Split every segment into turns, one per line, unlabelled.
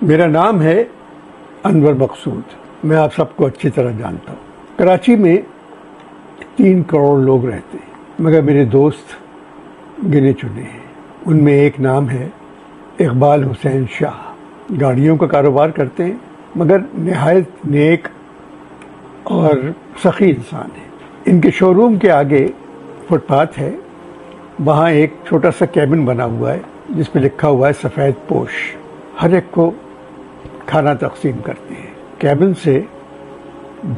میرا نام ہے انور مقصود. میں آپ سب کو اچھی طرح جانتا ہوں. کراچی میں 3 کروڑ لوگ رہتے ہیں، مگر میرے دوست گنے چنے ہیں. ان میں ایک نام ہے اقبال حسین شاہ. گاڑیوں کا کاروبار کرتے ہیں، مگر نہایت نیک اور سخی انسان ہیں. ان کے شو روم کے آگے فٹ پاتھ ہے. وہاں ایک چھوٹا سا کیبن بنا ہوا ہے جس پہ لکھا ہوا ہے سفید پوش. ہر ایک کو کھانا تقسیم کرتے ہیں. کیبن سے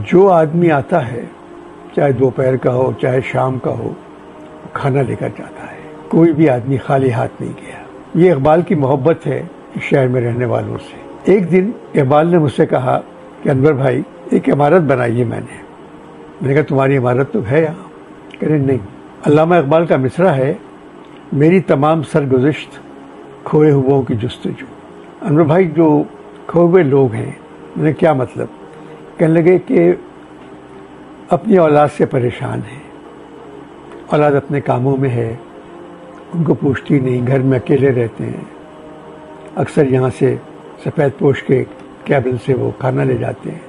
جو آدمی آتا ہے، چاہے دوپہر کا ہو چاہے شام کا ہو، کھانا لے کر جاتا ہے. کوئی بھی آدمی خالی ہاتھ نہیں گیا. یہ اقبال کی محبت ہے اس شہر میں رہنے والوں سے. ایک دن اقبال نے مجھ سے کہا کہ انور بھائی ایک عمارت بنائی ہے میں نے کہا تمہاری عمارت تو ہے یہاں؟ کہہ رہے نہیں. علامہ اقبال کا مصرع ہے، میری تمام سرگزشت کھوئے ہوں کی جستجو. انور بھائی جو کھوئے ہوئے لوگ ہیں، میں نے کیا مطلب؟ کہنے لگے کہ اپنی اولاد سے پریشان ہیں، اولاد اپنے کاموں میں ہے، ان کو پوچھتی نہیں، گھر میں اکیلے رہتے ہیں. اکثر یہاں سے سفید پوش کے کیبن سے وہ کھانا لے جاتے ہیں.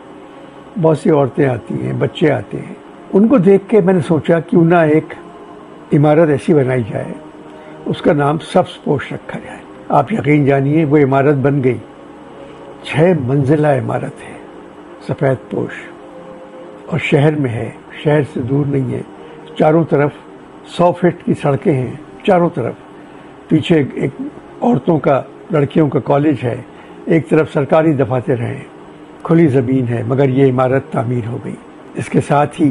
بہت سی عورتیں آتی ہیں، بچے آتے ہیں. ان کو دیکھ کے میں نے سوچا کیوں نہ ایک عمارت ایسی بنائی جائے، اس کا نام سبز پوش رکھا جائے. آپ یقین جانیے وہ عمارت بن گئی. 6 منزلہ عمارت ہے، سفید پوش، اور شہر میں ہے، شہر سے دور نہیں ہے. چاروں طرف 100 فٹ کی سڑکیں ہیں چاروں طرف. پیچھے ایک عورتوں کا، لڑکیوں کا کالج ہے، ایک طرف سرکاری دفاتر ہیں. کھلی زمین ہے، مگر یہ عمارت تعمیر ہو گئی. اس کے ساتھ ہی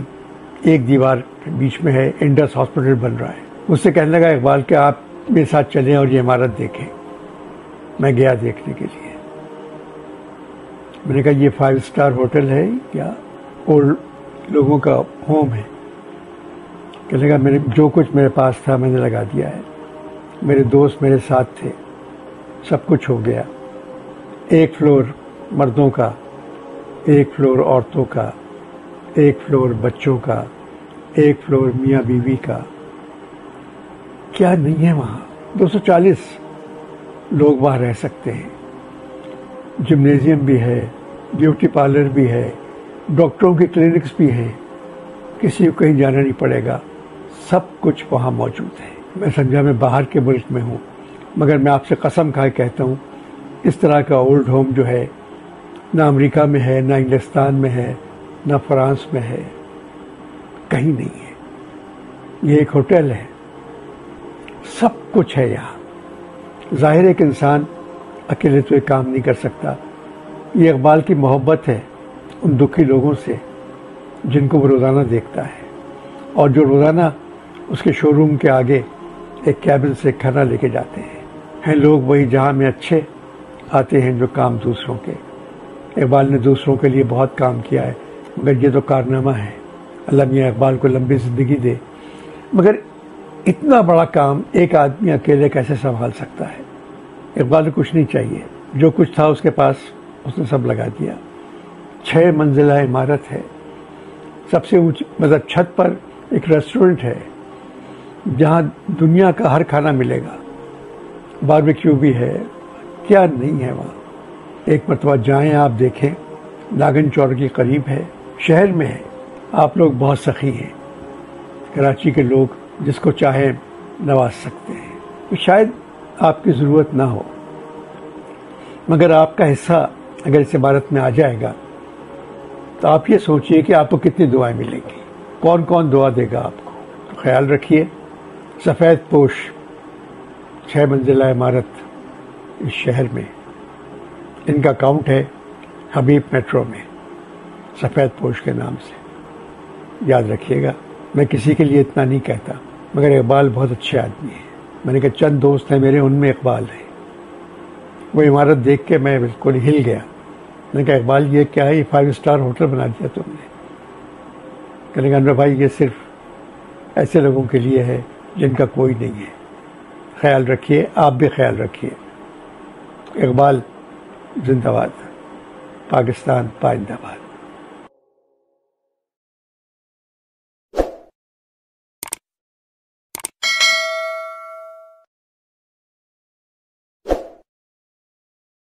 ایک دیوار بیچ میں ہے، انڈس ہاسپٹل بن رہا ہے. مجھ سے کہنے لگا اقبال کہ آپ میرے ساتھ چلیں اور یہ عمارت دیکھیں. میں گیا دیکھنے کے لیے. میں نے کہا یہ 5 اسٹار ہوٹل ہے کیا اولڈ لوگوں کا ہوم ہے؟ کہنے لگا میرے جو کچھ میرے پاس تھا میں نے لگا دیا ہے. میرے دوست میرے ساتھ تھے، سب کچھ ہو گیا. 1 فلور مردوں کا، 1 فلور عورتوں کا، 1 فلور بچوں کا، 1 فلور میاں بیوی کا. کیا نہیں ہے وہاں؟ 240 لوگ وہاں رہ سکتے ہیں. جمنیزیم بھی ہے، بیوٹی پارلر بھی ہے، ڈاکٹروں کی کلینکس بھی ہیں. کسی کو کہیں جانا نہیں پڑے گا، سب کچھ وہاں موجود ہے. میں سمجھا میں باہر کے ملک میں ہوں، مگر میں آپ سے قسم کھائے کہتا ہوں اس طرح کا اولڈ ہوم جو ہے نہ امریکہ میں ہے، نہ انگلستان میں ہے، نہ فرانس میں ہے، کہیں نہیں ہے. یہ ایک ہوٹل ہے، سب کچھ ہے یہاں. ظاہر ہے کہ انسان اکیلے تو یہ کام نہیں کر سکتا. یہ اقبال کی محبت ہے ان دکھی لوگوں سے جن کو وہ روزانہ دیکھتا ہے، اور جو روزانہ اس کے شو روم کے آگے ایک کیبن سے کھانا لے کے جاتے ہیں. لوگ وہی جہاں میں اچھے آتے ہیں جو کام دوسروں کے. اقبال نے دوسروں کے لیے بہت کام کیا ہے، مگر یہ تو کارنامہ ہے. اللہ میاں اقبال کو لمبی زندگی دے. مگر اتنا بڑا کام ایک آدمی اکیلے کیسے سنبھال سکتا ہے؟ اقبال کو کچھ نہیں چاہیے، جو کچھ تھا اس کے پاس اس نے سب لگا دیا. 6 منزلہ عمارت ہے. سب سے اونچی مطلب چھت پر ایک ریسٹورنٹ ہے جہاں دنیا کا ہر کھانا ملے گا. باربیکیو بھی ہے. کیا نہیں ہے وہاں؟ ایک مرتبہ جائیں، آپ دیکھیں. ناگن چوک کے قریب ہے، شہر میں ہے. آپ لوگ بہت سخی ہیں. کراچی کے لوگ جس کو چاہیں نواز سکتے ہیں. تو شاید آپ کی ضرورت نہ ہو، مگر آپ کا حصہ اگر اس عمارت میں آ جائے گا تو آپ یہ سوچئے کہ آپ کو کتنی دعائیں ملیں گی، کون کون دعا دے گا آپ کو. تو خیال رکھیے. سفید پوش 6 منزلہ عمارت اس شہر میں. ان کا اکاؤنٹ ہے حبیب میٹرو میں، سفید پوش کے نام سے. یاد رکھیے گا. میں کسی کے لیے اتنا نہیں کہتا، مگر اقبال بہت اچھے آدمی ہیں. میں نے کہا چند دوست ہیں میرے، ان میں اقبال ہے. وہ عمارت دیکھ کے میں بالکل ہل گیا. میں نے کہا اقبال یہ کیا ہے؟ یہ 5 اسٹار ہوٹل بنا دیا تم نے. کہنے لگا انور بھائی یہ صرف ایسے لوگوں کے لیے ہے جن کا کوئی نہیں ہے. خیال رکھیے، آپ بھی خیال رکھیے. اقبال زندہ باد. پاکستان پائندہ باد.